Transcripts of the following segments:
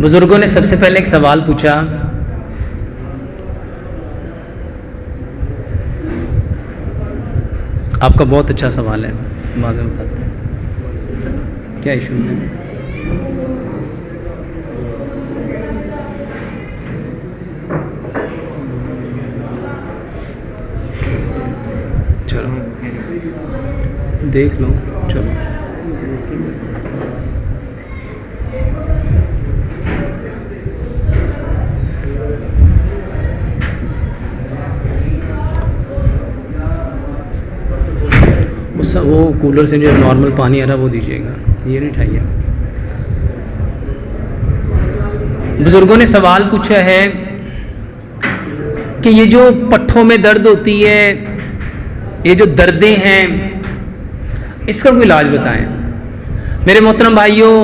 بزرگوں نے سب سے پہلے ایک سوال پوچھا، آپ کا بہت اچھا سوال ہے، بعد میں بتاتے ہیں کیا ایشو ہے۔ چلو دیکھ لو، چلو وہ کولر سے جو نارمل پانی آ رہا ہے وہ دیجیے گا، یہ نہیں اٹھائیے۔ بزرگوں نے سوال پوچھا ہے کہ یہ جو پٹھوں میں درد ہوتی ہے، یہ جو دردیں ہیں، اس کا کوئی علاج بتائیں۔ میرے محترم بھائیوں،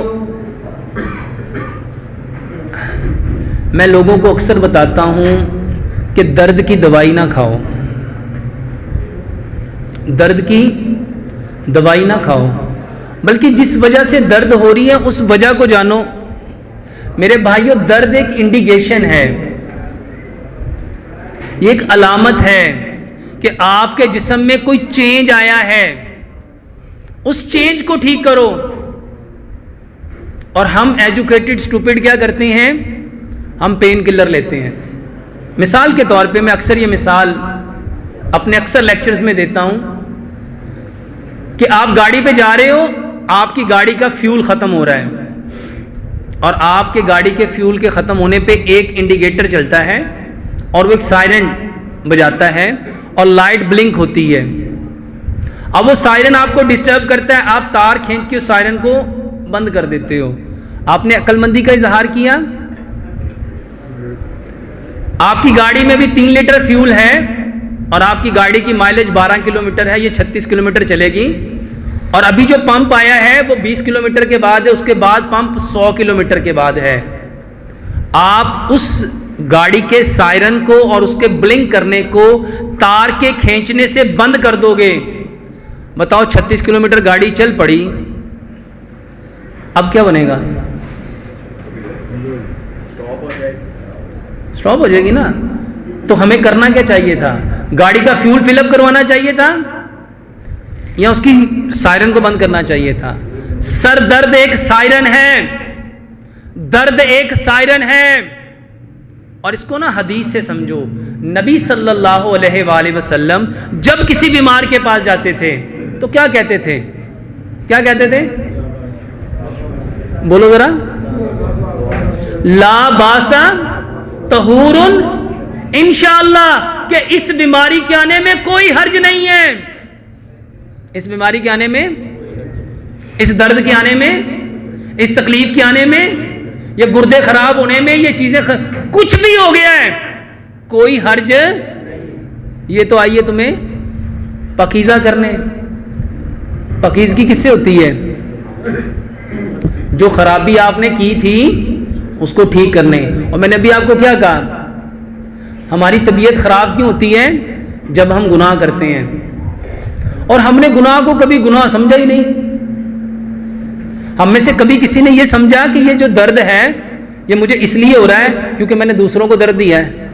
میں لوگوں کو اکثر بتاتا ہوں کہ درد کی دوائی نہ کھاؤ، درد کی دوائی نہ کھاؤ، بلکہ جس وجہ سے درد ہو رہی ہے اس وجہ کو جانو۔ میرے بھائیوں، درد ایک انڈیکیشن ہے، یہ ایک علامت ہے کہ آپ کے جسم میں کوئی چینج آیا ہے، اس چینج کو ٹھیک کرو۔ اور ہم ایجوکیٹڈ اسٹوپڈ کیا کرتے ہیں؟ ہم پین کلر لیتے ہیں۔ مثال کے طور پہ میں اکثر یہ مثال اپنے اکثر لیکچرز میں دیتا ہوں کہ آپ گاڑی پہ جا رہے ہو، آپ کی گاڑی کا فیول ختم ہو رہا ہے، اور آپ کے گاڑی کے فیول کے ختم ہونے پہ ایک انڈیکیٹر چلتا ہے اور وہ ایک سائرن بجاتا ہے اور لائٹ بلنک ہوتی ہے۔ اب وہ سائرن آپ کو ڈسٹرب کرتا ہے، آپ تار کھینچ کے اس سائرن کو بند کر دیتے ہو۔ آپ نے عقل مندی کا اظہار کیا، آپ کی گاڑی میں بھی 3 لیٹر فیول ہے اور آپ کی گاڑی کی مائلیج 12 کلومیٹر ہے، یہ 36 کلومیٹر چلے گی، اور ابھی جو پمپ آیا ہے وہ 20 کلومیٹر کے بعد ہے، اس کے بعد پمپ 100 کلومیٹر کے بعد ہے۔ آپ اس گاڑی کے سائرن کو اور اس کے بلنک کرنے کو تار کے کھینچنے سے بند کر دو گے، بتاؤ 36 کلومیٹر گاڑی چل پڑی، اب کیا بنے گا؟ سٹاپ ہو جائے گی نا۔ تو ہمیں کرنا کیا چاہیے تھا؟ گاڑی کا فیول فل اپ کروانا چاہیے تھا یا اس کی سائرن کو بند کرنا چاہیے تھا؟ سر درد ایک سائرن ہے، درد ایک سائرن ہے، اور اس کو نا حدیث سے سمجھو۔ نبی صلی اللہ علیہ وآلہ وسلم جب کسی بیمار کے پاس جاتے تھے تو کیا کہتے تھے؟ کیا کہتے تھے؟ بولو ذرا، لا باسا طہور انشاءاللہ، کہ اس بیماری کے آنے میں کوئی حرج نہیں ہے، اس بیماری کے آنے میں، اس درد کے آنے میں، اس تکلیف کے آنے میں، یہ گردے خراب ہونے میں، یہ چیزیں کچھ بھی ہو گیا ہے، کوئی حرج۔ یہ تو آئیے تمہیں پاکیزہ کرنے۔ پاکیزگی کس سے ہوتی ہے؟ جو خرابی آپ نے کی تھی اس کو ٹھیک کرنے۔ اور میں نے ابھی آپ کو کیا کہا؟ ہماری طبیعت خراب کیوں ہوتی ہے؟ جب ہم گناہ کرتے ہیں، اور ہم نے گناہ کو کبھی گناہ سمجھا ہی نہیں۔ ہم میں سے کبھی کسی نے یہ سمجھا کہ یہ جو درد ہے یہ مجھے اس لیے ہو رہا ہے کیونکہ میں نے دوسروں کو درد دیا ہے؟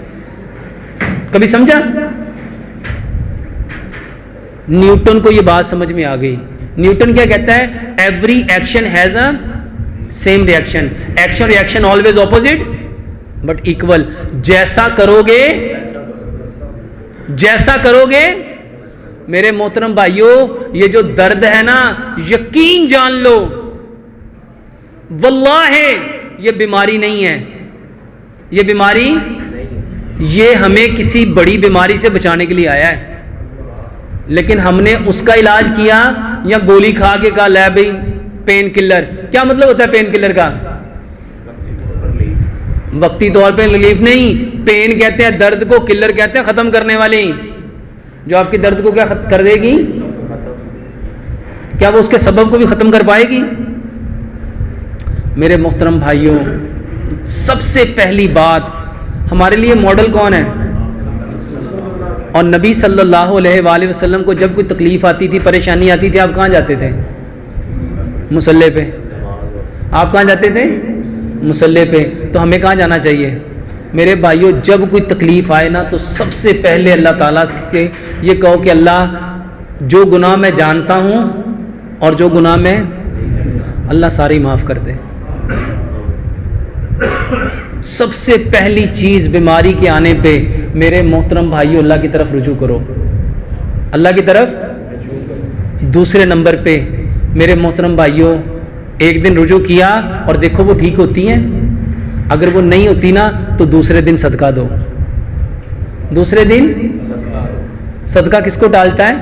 کبھی سمجھا؟ نیوٹن کو یہ بات سمجھ میں آ گئی۔ نیوٹن کیا کہتا ہے؟ Every action has a same reaction, action reaction always opposite but equal. جیسا کرو گے، جیسا کرو گے، میرے محترم بھائیوں، یہ جو درد ہے نا، یقین جان لو واللہ یہ بیماری نہیں ہے، یہ بیماری، یہ ہمیں کسی بڑی بیماری سے بچانے کے لیے آیا ہے، لیکن ہم نے اس کا علاج کیا یا گولی کھا کے کہا لے بھائی پین کلر۔ کیا مطلب ہوتا ہے پین کلر کا؟ وقتی طور پہ ریلیف نہیں، پین کہتے ہیں درد کو، کلر کہتے ہیں ختم کرنے والی، جو آپ کی درد کو کیا کر دے گی؟ کیا وہ اس کے سبب کو بھی ختم کر پائے گی؟ میرے محترم بھائیوں، سب سے پہلی بات، ہمارے لیے ماڈل کون ہے؟ اور نبی صلی اللہ علیہ وآلہ وسلم کو جب کوئی تکلیف آتی تھی، پریشانی آتی تھی، آپ کہاں جاتے تھے؟ مصلی پہ۔ آپ کہاں جاتے تھے؟ مصلے پہ، تو ہمیں کہاں جانا چاہیے؟ میرے بھائیوں جب کوئی تکلیف آئے نا تو سب سے پہلے اللہ تعالیٰ سے یہ کہو کہ اللہ جو گناہ میں جانتا ہوں اور جو گناہ میں، اللہ ساری معاف کر دے۔ سب سے پہلی چیز بیماری کے آنے پہ میرے محترم بھائیوں اللہ کی طرف رجوع کرو، اللہ کی طرف۔ دوسرے نمبر پہ میرے محترم بھائیوں ایک دن رجوع کیا اور دیکھو وہ ٹھیک ہوتی ہیں، اگر وہ نہیں ہوتی نا تو دوسرے دن صدقہ دو۔ دوسرے دن صدقہ کس کو ڈالتا ہے؟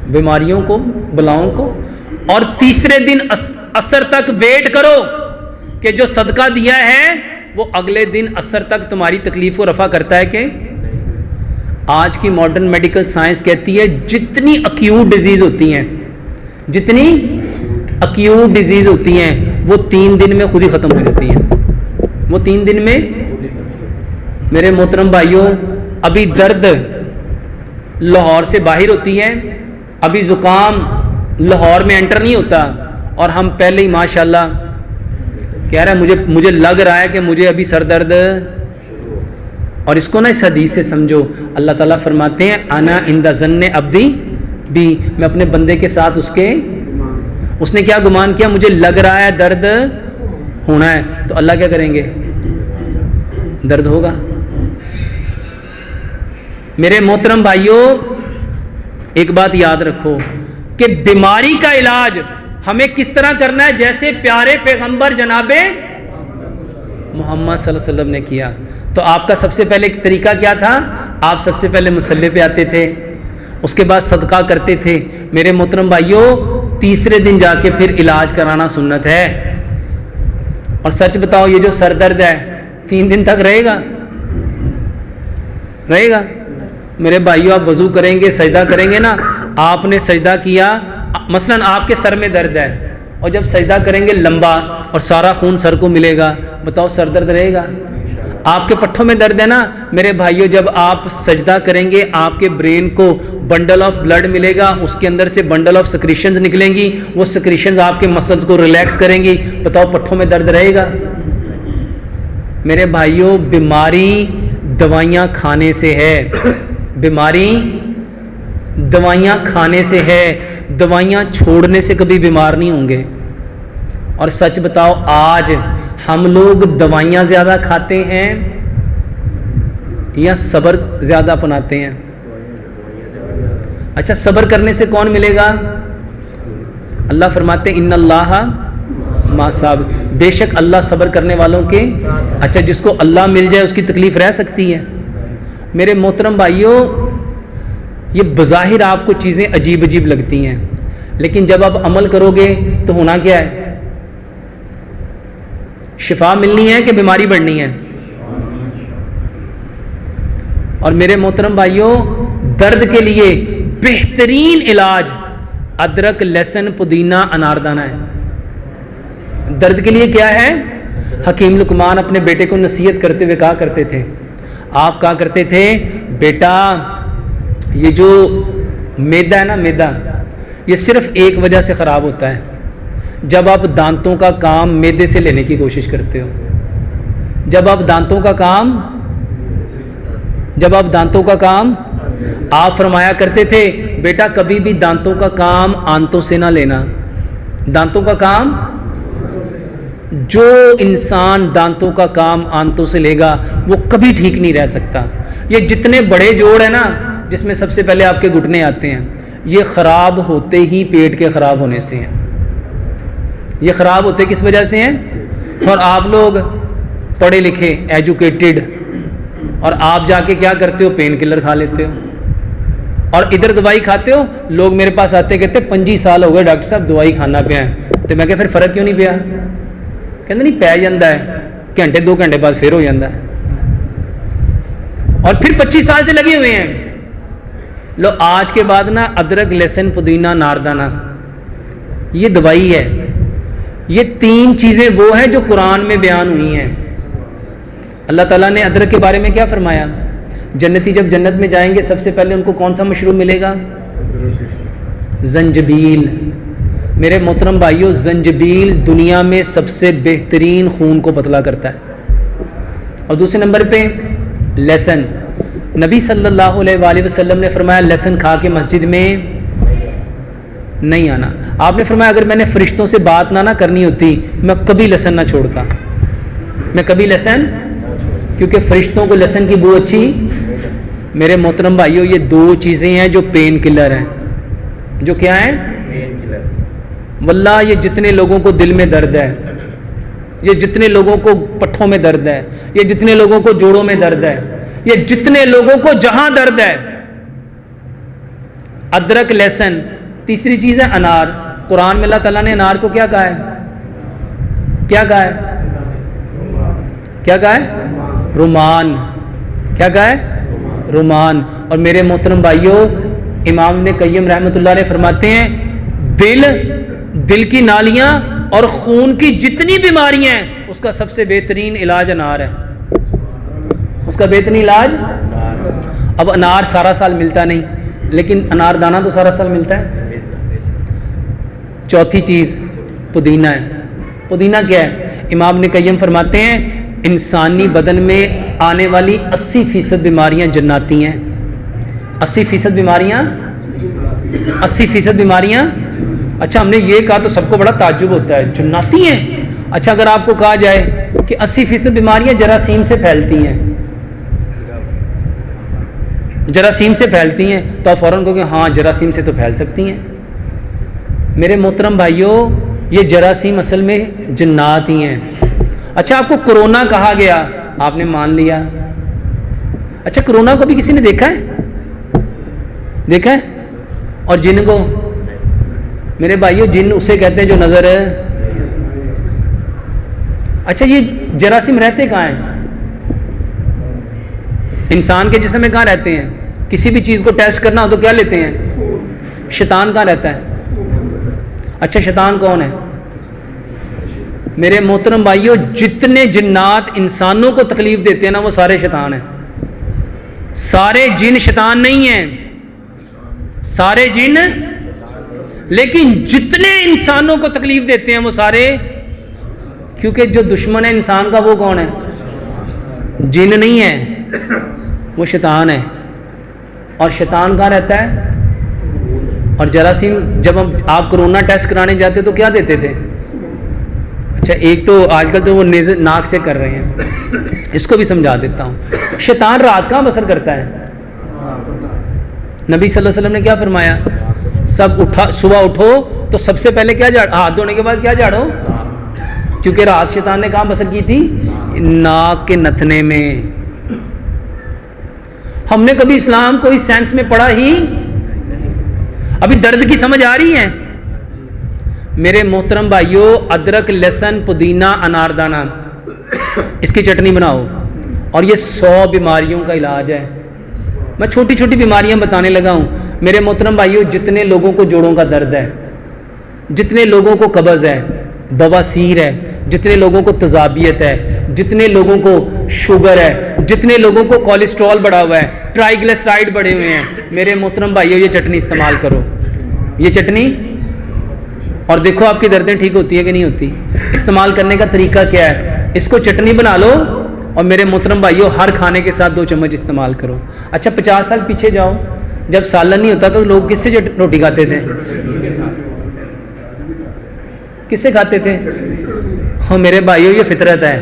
بیماریوں کو، بلاؤں کو۔ اور تیسرے دن عصر تک ویٹ کرو کہ جو صدقہ دیا ہے وہ اگلے دن عصر تک تمہاری تکلیف کو رفع کرتا ہے کہ؟ آج کی ماڈرن میڈیکل سائنس کہتی ہے جتنی ایکیوٹ ڈیزیز ہوتی ہیں، جتنی ایکیوٹ ڈیزیز ہوتی ہیں وہ 3 دن میں خود ہی ختم ہو جاتی ہیں، وہ 3 دن میں۔ میرے محترم بھائیوں ابھی درد لاہور سے باہر ہوتی ہے، ابھی زکام لاہور میں انٹر نہیں ہوتا، اور ہم پہلے ہی ماشاءاللہ کہہ رہا ہے مجھے لگ رہا ہے کہ مجھے ابھی سر درد۔ اور اس کو نا اس حدیث سے سمجھو، اللہ تعالیٰ فرماتے ہیں انا عند ظن عبدی بھی، میں اپنے بندے کے ساتھ اس نے کیا گمان کیا؟ مجھے لگ رہا ہے درد ہونا ہے، تو اللہ کیا کریں گے؟ درد ہوگا۔ میرے محترم بھائیوں ایک بات یاد رکھو کہ بیماری کا علاج ہمیں کس طرح کرنا ہے؟ جیسے پیارے پیغمبر جناب محمد صلی اللہ علیہ وسلم نے کیا۔ تو آپ کا سب سے پہلے طریقہ کیا تھا؟ آپ سب سے پہلے مصلے پہ آتے تھے، اس کے بعد صدقہ کرتے تھے۔ میرے محترم بھائیوں تیسرے دن جا کے پھر علاج کرانا سنت ہے۔ اور سچ بتاؤ یہ جو سر درد ہے 3 دن تک رہے گا؟ رہے گا؟ میرے بھائیوں آپ وضو کریں گے، سجدہ کریں گے نا، آپ نے سجدہ کیا، مثلا آپ کے سر میں درد ہے، اور جب سجدہ کریں گے لمبا اور سارا خون سر کو ملے گا، بتاؤ سر درد رہے گا؟ آپ کے پٹھوں میں درد ہے نا، میرے بھائیوں جب آپ سجدہ کریں گے آپ کے برین کو بنڈل آف بلڈ ملے گا، اس کے اندر سے بنڈل آف سکریشنز نکلیں گی، وہ سکریشنز آپ کے مسلز کو ریلیکس کریں گی، بتاؤ پٹھوں میں درد رہے گا؟ میرے بھائیوں بیماری دوائیاں کھانے سے ہے، بیماری دوائیاں کھانے سے ہے، دوائیاں چھوڑنے سے کبھی بیمار نہیں ہوں گے۔ اور سچ بتاؤ آج ہم لوگ دوائیاں زیادہ کھاتے ہیں یا صبر زیادہ اپناتے ہیں؟ اچھا صبر کرنے سے کون ملے گا؟ اللہ فرماتے ہیں ان اللہ مع الصابرین، بے شک اللہ صبر کرنے والوں کے۔ اچھا جس کو اللہ مل جائے اس کی تکلیف رہ سکتی ہے؟ میرے محترم بھائیوں یہ بظاہر آپ کو چیزیں عجیب عجیب لگتی ہیں، لیکن جب آپ عمل کرو گے تو ہونا کیا ہے؟ شفا ملنی ہے کہ بیماری بڑھنی ہے؟ اور میرے محترم بھائیوں درد کے لیے بہترین علاج ادرک، لہسن، پودینہ، اناردانہ ہے۔ درد کے لیے کیا ہے؟ حکیم لقمان اپنے بیٹے کو نصیحت کرتے ہوئے کہا کرتے تھے، آپ کہا کرتے تھے بیٹا یہ جو میدا ہے نا، میدا یہ صرف ایک وجہ سے خراب ہوتا ہے، جب آپ دانتوں کا کام میدے سے لینے کی کوشش کرتے ہو، جب آپ دانتوں کا کام آپ فرمایا کرتے تھے بیٹا کبھی بھی دانتوں کا کام آنتوں سے نہ لینا۔ دانتوں کا کام، جو انسان دانتوں کا کام آنتوں سے لے گا وہ کبھی ٹھیک نہیں رہ سکتا۔ یہ جتنے بڑے جوڑ ہیں نا جس میں سب سے پہلے آپ کے گھٹنے آتے ہیں، یہ خراب ہوتے ہی پیٹ کے خراب ہونے سے ہیں۔ یہ خراب ہوتے کس وجہ سے ہیں؟ اور آپ لوگ پڑھے لکھے ایجوکیٹڈ، اور آپ جا کے کیا کرتے ہو؟ پین کلر کھا لیتے ہو، اور ادھر دوائی کھاتے ہو۔ لوگ میرے پاس آتے کہتے 25 سال ہو گئے ڈاکٹر صاحب دوائی کھانا پیا ہے، تو میں کہ پھر فرق کیوں نہیں پیا؟ کہتے نہیں پی جاتا ہے، گھنٹے 2 گھنٹے بعد پھر ہو جاتا ہے، اور پھر 25 سال سے لگے ہوئے ہیں۔ لو آج کے بعد نا ادرک، لہسن، پودینہ، ناردانہ یہ دوائی ہے۔ یہ 3 چیزیں وہ ہیں جو قرآن میں بیان ہوئی ہیں۔ اللہ تعالیٰ نے ادرک کے بارے میں کیا فرمایا؟ جنتی جب جنت میں جائیں گے سب سے پہلے ان کو کون سا مشروب ملے گا؟ زنجبیل۔ میرے محترم بھائیوں، زنجبیل دنیا میں سب سے بہترین خون کو پتلا کرتا ہے. اور دوسرے نمبر پہ لہسن. نبی صلی اللہ علیہ وآلہ وسلم نے فرمایا لہسن کھا کے مسجد میں نہیں آنا. آپ نے فرمایا اگر میں نے فرشتوں سے بات نہ کرنی ہوتی میں کبھی لہسن نہ چھوڑتا، میں کبھی لہسن، کیونکہ فرشتوں کو لہسن کی بو اچھی. میرے محترم بھائیوں، یہ دو چیزیں ہیں جو پین کلر ہیں. جو کیا ہیں؟ واللہ یہ جتنے لوگوں کو دل میں درد ہے، یہ جتنے لوگوں کو پٹھوں میں درد ہے، یہ جتنے لوگوں کو جوڑوں میں درد ہے، یہ جتنے لوگوں کو جہاں درد ہے، ادرک، لہسن. تیسری چیز ہے انار. قرآن میں اللہ تعالیٰ نے انار کو کیا کہا ہے؟ کیا کہا ہے؟ کیا کہا ہے؟ رومان. کیا کہا ہے؟ رومان. اور میرے محترم بھائیوں، امام ابن قیم رحمۃ اللہ علیہ فرماتے ہیں دل کی نالیاں اور خون کی جتنی بیماریاں ہیں اس کا سب سے بہترین علاج انار ہے. اس کا بہترین علاج. اب انار سارا سال ملتا نہیں، لیکن انار دانہ تو سارا سال ملتا ہے. چوتھی چیز پودینہ ہے. پودینہ کیا ہے؟ امام ابن قیم فرماتے ہیں انسانی بدن میں آنے والی 80% بیماریاں جناتی ہیں. 80% بیماریاں، 80% بیماریاں. اچھا، ہم نے یہ کہا تو سب کو بڑا تعجب ہوتا ہے، جناتی ہیں. اچھا، اگر آپ کو کہا جائے کہ 80% بیماریاں جراثیم سے پھیلتی ہیں، جراثیم سے پھیلتی ہیں، تو آپ فوراً کہو کہ ہاں جراثیم سے تو پھیل سکتی ہیں. میرے محترم بھائیوں، یہ جراثیم اصل میں جنات ہی ہیں. اچھا، آپ کو کرونا کہا گیا، آپ نے مان لیا. اچھا، کرونا کو بھی کسی نے دیکھا ہے؟ دیکھا ہے؟ اور جن کو؟ میرے بھائیوں، جن اسے کہتے ہیں جو نظر ہے. اچھا، یہ جراثیم رہتے کہاں ہیں؟ انسان کے جسم میں کہاں رہتے ہیں؟ کسی بھی چیز کو ٹیسٹ کرنا ہو تو کیا لیتے ہیں؟ شیطان کہاں رہتا ہے؟ اچھا، شیطان کون ہے؟ میرے محترم بھائیوں، جتنے جنات انسانوں کو تکلیف دیتے ہیں نا وہ سارے شیطان ہیں. سارے جن شیطان نہیں ہیں، سارے جن. لیکن جتنے انسانوں کو تکلیف دیتے ہیں وہ سارے، کیونکہ جو دشمن ہے انسان کا وہ کون ہے؟ جن نہیں ہے، وہ شیطان ہے. اور شیطان کہاں رہتا ہے؟ اور جراثیم. جب آپ کرونا ٹیسٹ کرانے جاتے تو کیا دیتے تھے؟ اچھا، ایک تو آج کل تو وہ ناک سے کر رہے ہیں، اس کو بھی سمجھا دیتا ہوں. شیطان رات کہاں بسر کرتا ہے؟ نبی صلی اللہ علیہ وسلم نے کیا فرمایا؟ صبح اٹھو تو سب سے پہلے کیا جھاڑو؟ ہاتھ دھونے کے بعد کیا جھاڑو؟ کیونکہ رات شیطان نے کہاں بسر کی تھی؟ ناک کے نتھنے میں. ہم نے کبھی اسلام کو اس سینس میں پڑھا ہی؟ ابھی درد کی سمجھ آ رہی ہے؟ میرے محترم بھائیوں، ادرک، لہسن، پودینہ، اناردانہ، اس کی چٹنی بناؤ اور یہ 100 بیماریوں کا علاج ہے. میں چھوٹی چھوٹی بیماریاں بتانے لگا ہوں. میرے محترم بھائیوں، جتنے لوگوں کو جوڑوں کا درد ہے، جتنے لوگوں کو قبض ہے، بواسیر ہے، جتنے لوگوں کو تذابیت ہے، جتنے لوگوں کو شوگر ہے، جتنے لوگوں کو کولیسٹرول بڑھا ہوا ہے، ٹرائیگلیسرائڈ بڑھے ہوئے ہیں، میرے محترم بھائیوں یہ چٹنی استعمال کرو. یہ چٹنی، اور دیکھو آپ کی دردیں ٹھیک ہوتی ہے کہ نہیں ہوتی. استعمال کرنے کا طریقہ کیا ہے؟ اس کو چٹنی بنا لو اور میرے محترم بھائیوں ہر کھانے کے ساتھ 2 چمچ استعمال کرو. اچھا، 50 سال پیچھے جاؤ، جب سالن نہیں ہوتا تو لوگ کس سے روٹی کھاتے تھے؟ کس سے کھاتے تھے؟ ہاں میرے بھائیوں، یہ فطرت ہے،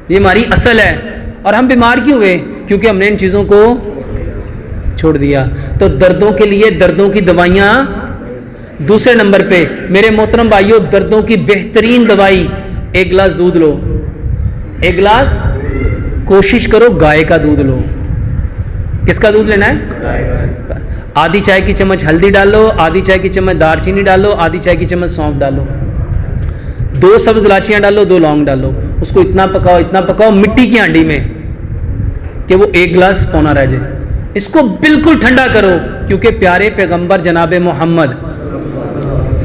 یہ ہماری اصل ہے. اور ہم بیمار کیوں ہوئے؟ کیونکہ ہم نے ان چیزوں کو چھوڑ دیا. تو دردوں کے لیے دردوں کی دوائیاں. دوسرے نمبر پہ میرے محترم بھائیوں، دردوں کی بہترین دوائی، 1 گلاس دودھ لو. 1 گلاس، کوشش کرو گائے کا دودھ لو. کس کا دودھ لینا ہے؟ آدھی چائے کی چمچ ہلدی ڈالو، آدھی چائے کی چمچ دار چینی ڈالو، آدھی چائے کی چمچ سونف ڈالو، 2 سبز الائچیاں ڈالو، 2 لونگ ڈالو. اس کو اتنا پکاؤ مٹی کی ہانڈی میں کہ وہ 1 گلاس پونا رہ جائے. اس کو بالکل ٹھنڈا کرو، کیونکہ پیارے پیغمبر جناب محمد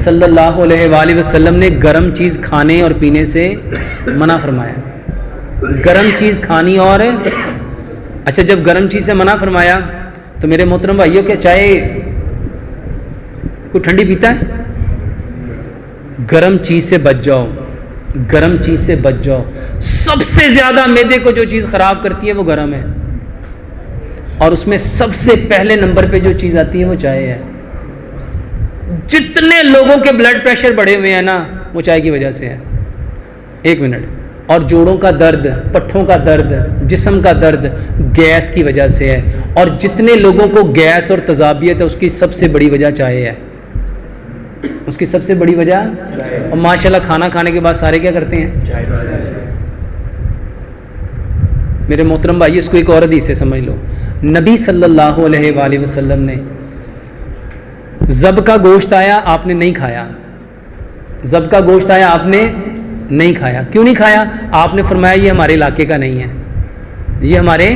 صلی اللہ علیہ وآلہ وسلم نے گرم چیز کھانے اور پینے سے منع فرمایا. گرم چیز کھانی اور اچھا، جب گرم چیز سے منع فرمایا تو میرے محترم بھائیوں، کیا چائے کوئی ٹھنڈی پیتا ہے؟ گرم چیز سے بچ جاؤ، گرم چیز سے بچ جاؤ. سب سے زیادہ معدے کو جو چیز خراب کرتی ہے وہ گرم ہے، اور اس میں سب سے پہلے نمبر پہ جو چیز آتی ہے وہ چائے ہے. جتنے لوگوں کے بلڈ پریشر بڑھے ہوئے ہیں نا وہ چائے کی وجہ سے ہے. 1 منٹ. اور جوڑوں کا درد، پٹھوں کا درد، جسم کا درد گیس کی وجہ سے ہے. اور جتنے لوگوں کو گیس اور تذابیت ہے اس کی سب سے بڑی وجہ چائے ہے. اس کی سب سے بڑی وجہ. اور ماشاءاللہ کھانا کھانے کے بعد سارے کیا کرتے ہیں؟ میرے محترم بھائی اس کو ایک اور حدیث سے سمجھ لو. نبی صلی اللہ علیہ وآلہ وسلم نے ذب کا گوشت آیا آپ نے نہیں کھایا. ذب کا گوشت آیا آپ نے نہیں کھایا. کیوں نہیں کھایا؟ آپ نے فرمایا یہ ہمارے علاقے کا نہیں ہے، یہ ہمارے.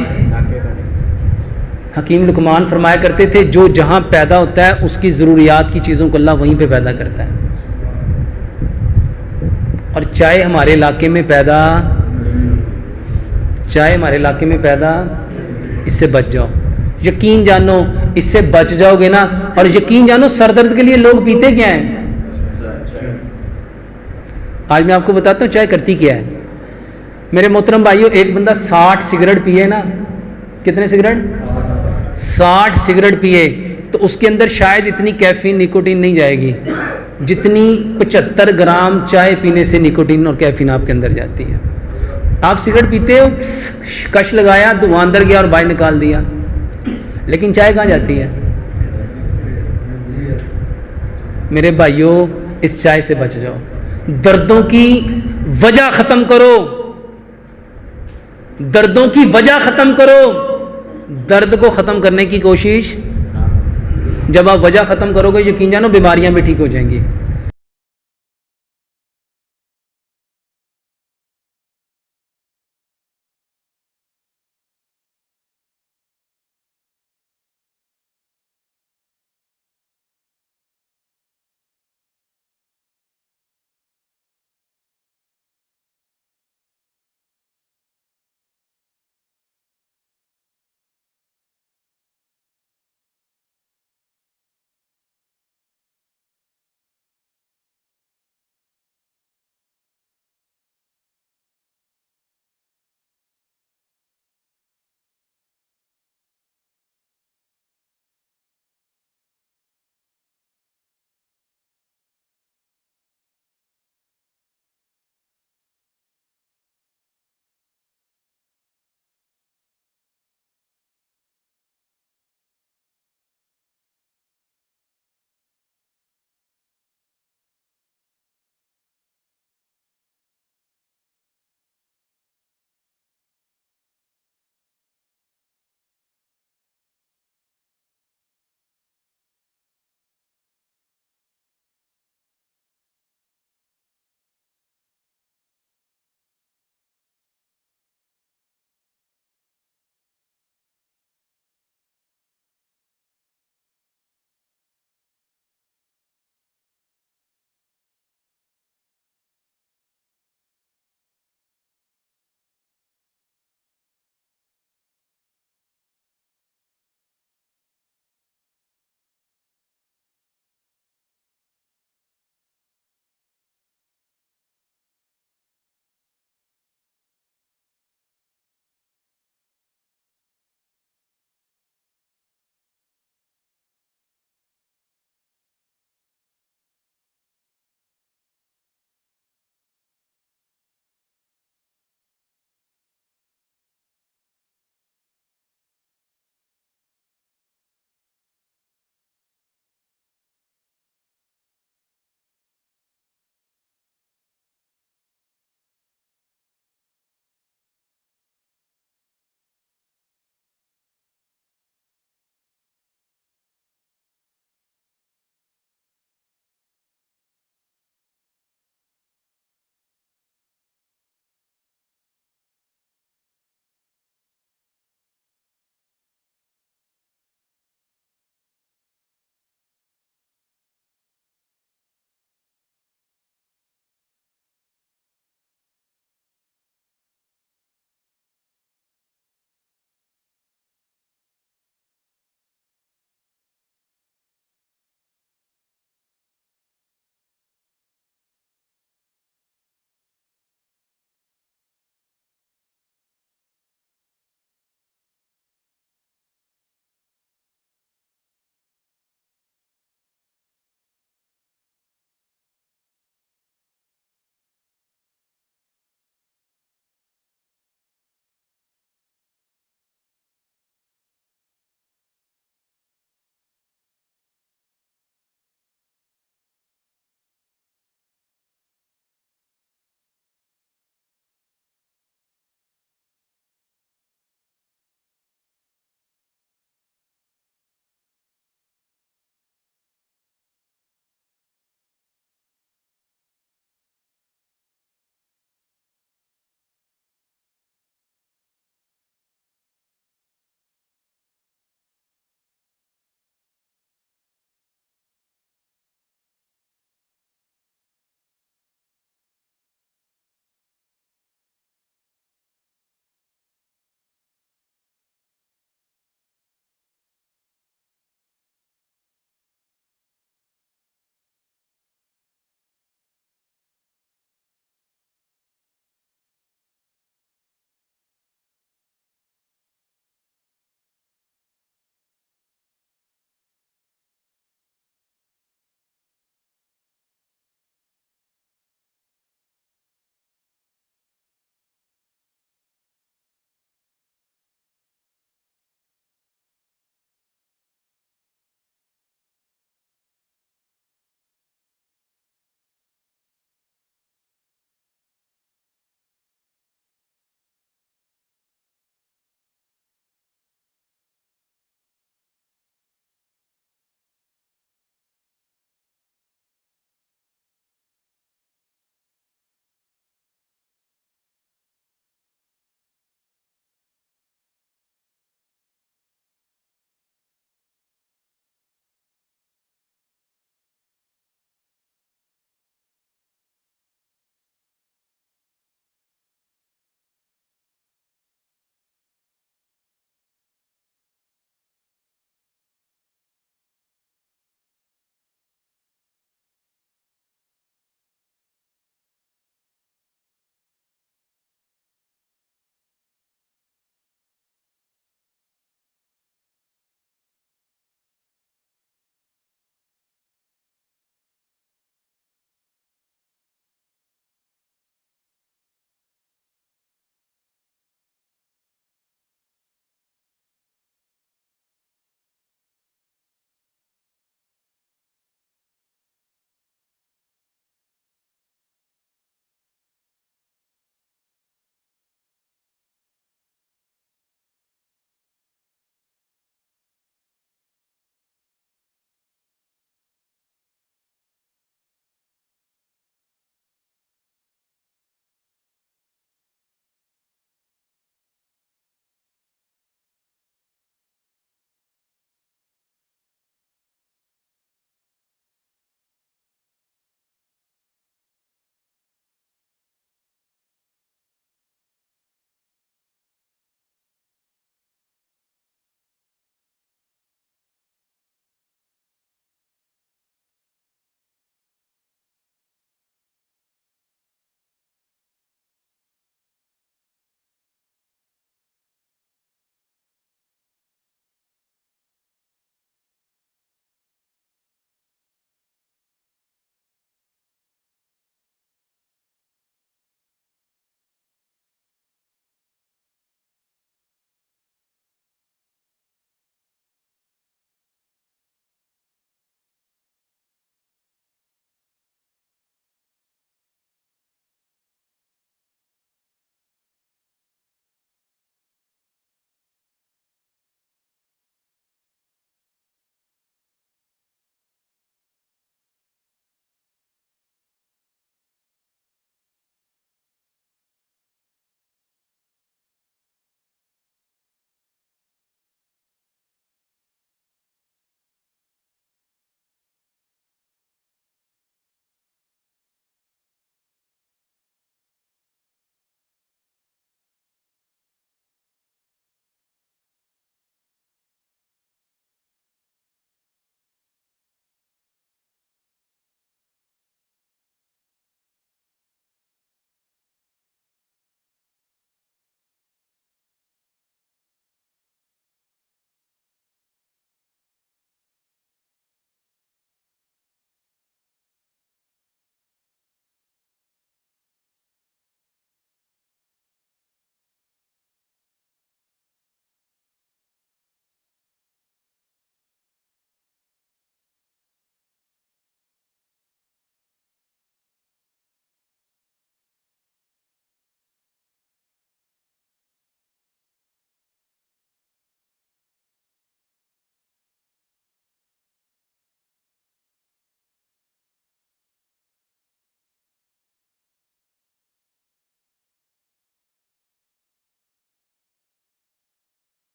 حکیم لقمان فرمایا کرتے تھے جو جہاں پیدا ہوتا ہے اس کی ضروریات کی چیزوں کو اللہ وہیں پہ پیدا کرتا ہے. اور چائے ہمارے علاقے میں پیدا، چائے ہمارے علاقے میں پیدا، اس سے بچ جاؤ. یقین جانو اس سے بچ جاؤ گے نا. اور یقین جانو سر درد کے لیے لوگ پیتے کیا ہیں؟ آج میں آپ کو بتاتا ہوں چائے کرتی کیا ہے. میرے محترم بھائیو، ایک بندہ 60 سگریٹ پیے نا. کتنے سگریٹ؟ 60 سگریٹ پیے تو اس کے اندر شاید اتنی کیفین نیکوٹین نہیں جائے گی جتنی 75 گرام چائے پینے سے نیکوٹین اور کیفین آپ کے اندر جاتی ہے. آپ سگریٹ پیتے ہو، کش لگایا، دھواں اندر گیا اور باہر نکال دیا، لیکن چائے کہاں جاتی ہے؟ میرے بھائیوں اس چائے سے بچ جاؤ. دردوں کی وجہ ختم کرو، دردوں کی وجہ ختم کرو. درد کو ختم کرنے کی کوشش، جب آپ وجہ ختم کرو گے یقین جانو بیماریاں بھی ٹھیک ہو جائیں گی.